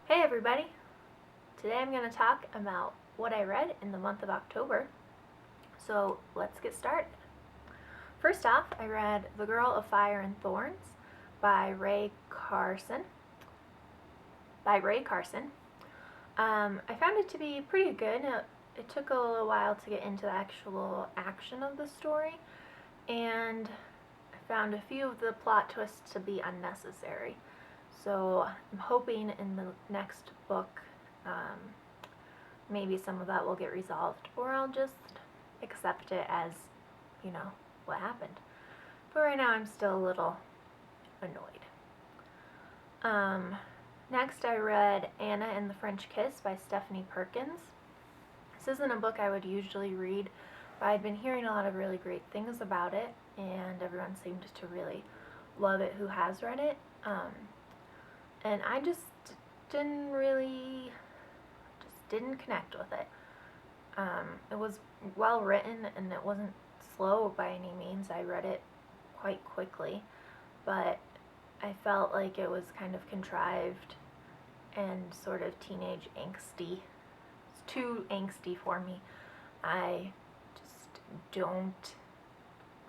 Hey everybody! Today I'm going to talk about what I read in the month of October. So let's get started. First off, I read The Girl of Fire and Thorns by Ray Carson. I found it to be pretty good. It took a little while to get into the actual action of the story, and I found a few of the plot twists to be unnecessary. So I'm hoping in the next book maybe some of that will get resolved, or I'll just accept it as, what happened. But right now I'm still a little annoyed. Next I read Anna and the French Kiss by Stephanie Perkins. This isn't a book I would usually read, but I'd been hearing a lot of really great things about it, and everyone seemed to really love it who has read it. And I just didn't connect with it. It was well written and it wasn't slow by any means. I read it quite quickly, but I felt like it was kind of contrived and sort of teenage angsty. It's too angsty for me. I just don't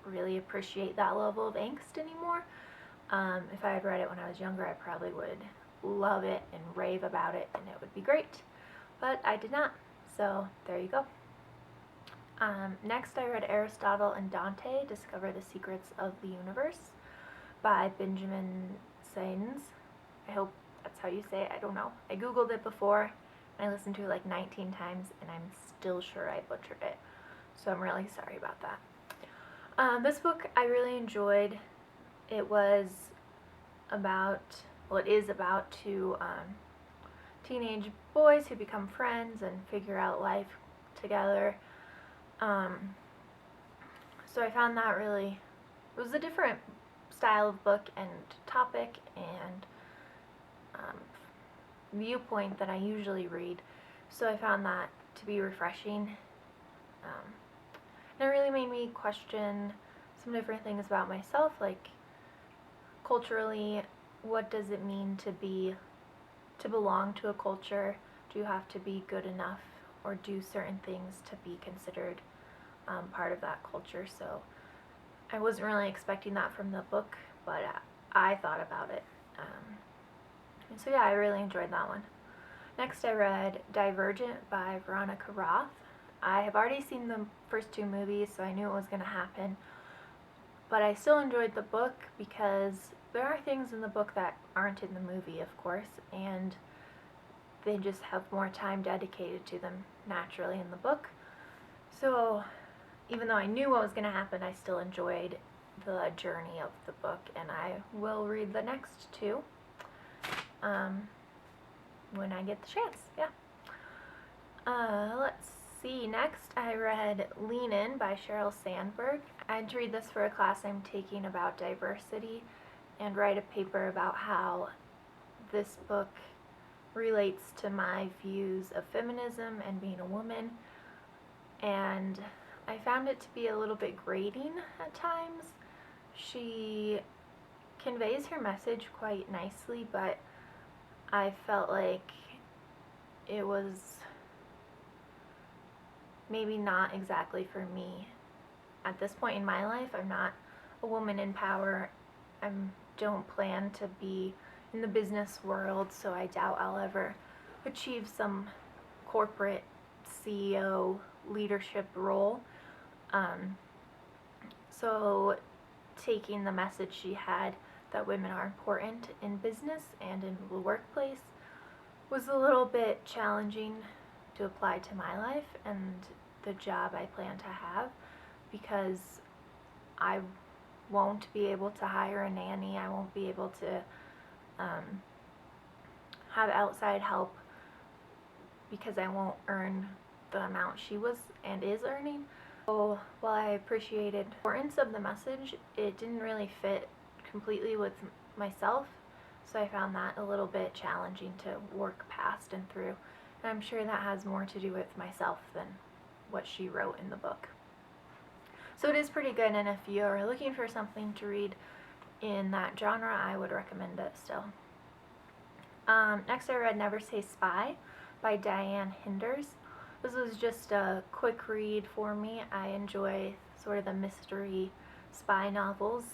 really appreciate that level of angst anymore. If I had read it when I was younger, I probably would love it and rave about it, and it would be great. But I did not, so there you go. Next, I read Aristotle and Dante, Discover the Secrets of the Universe by Benjamin Sainz. I hope that's how you say it. I don't know. I googled it before, and I listened to it like 19 times, and I'm still sure I butchered it. So I'm really sorry about that. This book I really enjoyed. It is about two teenage boys who become friends and figure out life together. So I found that it was a different style of book and topic and viewpoint that I usually read. So I found that to be refreshing. And it really made me question some different things about myself, like culturally, what does it mean to belong to a culture? Do you have to be good enough, or do certain things to be considered part of that culture? So I wasn't really expecting that from the book, but I thought about it. And so yeah, I really enjoyed that one. Next I read Divergent by Veronica Roth. I have already seen the first two movies, so I knew it was going to happen. But I still enjoyed the book because there are things in the book that aren't in the movie, of course, and they just have more time dedicated to them naturally in the book. So even though I knew what was going to happen, I still enjoyed the journey of the book, and I will read the next two when I get the chance. Yeah. Let's see. Next, I read Lean In by Sheryl Sandberg. I had to read this for a class I'm taking about diversity and write a paper about how this book relates to my views of feminism and being a woman. And I found it to be a little bit grating at times. She conveys her message quite nicely, but I felt like it was maybe not exactly for me. At this point in my life, I'm not a woman in power. I don't plan to be in the business world, so I doubt I'll ever achieve some corporate CEO leadership role. So taking the message she had that women are important in business and in the workplace was a little bit challenging to apply to my life and the job I plan to have, because I won't be able to hire a nanny. I won't be able to have outside help because I won't earn the amount she was and is earning. So while I appreciated the importance of the message, it didn't really fit completely with myself, so I found that a little bit challenging to work past and through. And I'm sure that has more to do with myself than what she wrote in the book. So it is pretty good, and if you're looking for something to read in that genre, I would recommend it still. Next I read Never Say Spy by Diane Hinders. This was just a quick read for me. I enjoy sort of the mystery spy novels,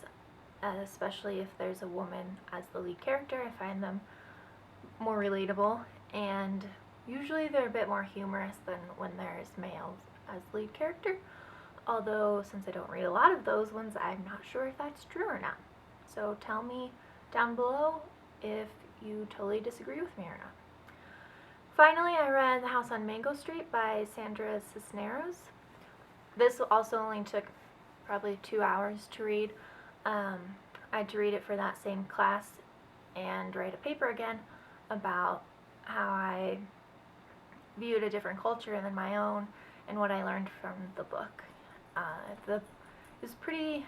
especially if there's a woman as the lead character. I find them more relatable, and usually they're a bit more humorous than when there's males as lead character. Although, since I don't read a lot of those ones, I'm not sure if that's true or not. So tell me down below if you totally disagree with me or not. Finally, I read The House on Mango Street by Sandra Cisneros. This also only took probably 2 hours to read. I had to read it for that same class and write a paper again about how I viewed a different culture than my own and what I learned from the book. It was pretty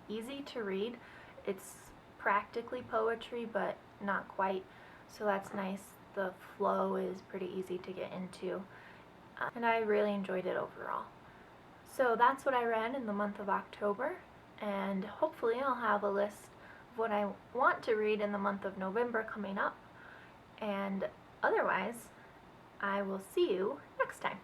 easy to read. It's practically poetry, but not quite, so that's nice. The flow is pretty easy to get into, and I really enjoyed it overall. So that's what I read in the month of October, and hopefully I'll have a list of what I want to read in the month of November coming up, and otherwise I will see you next time.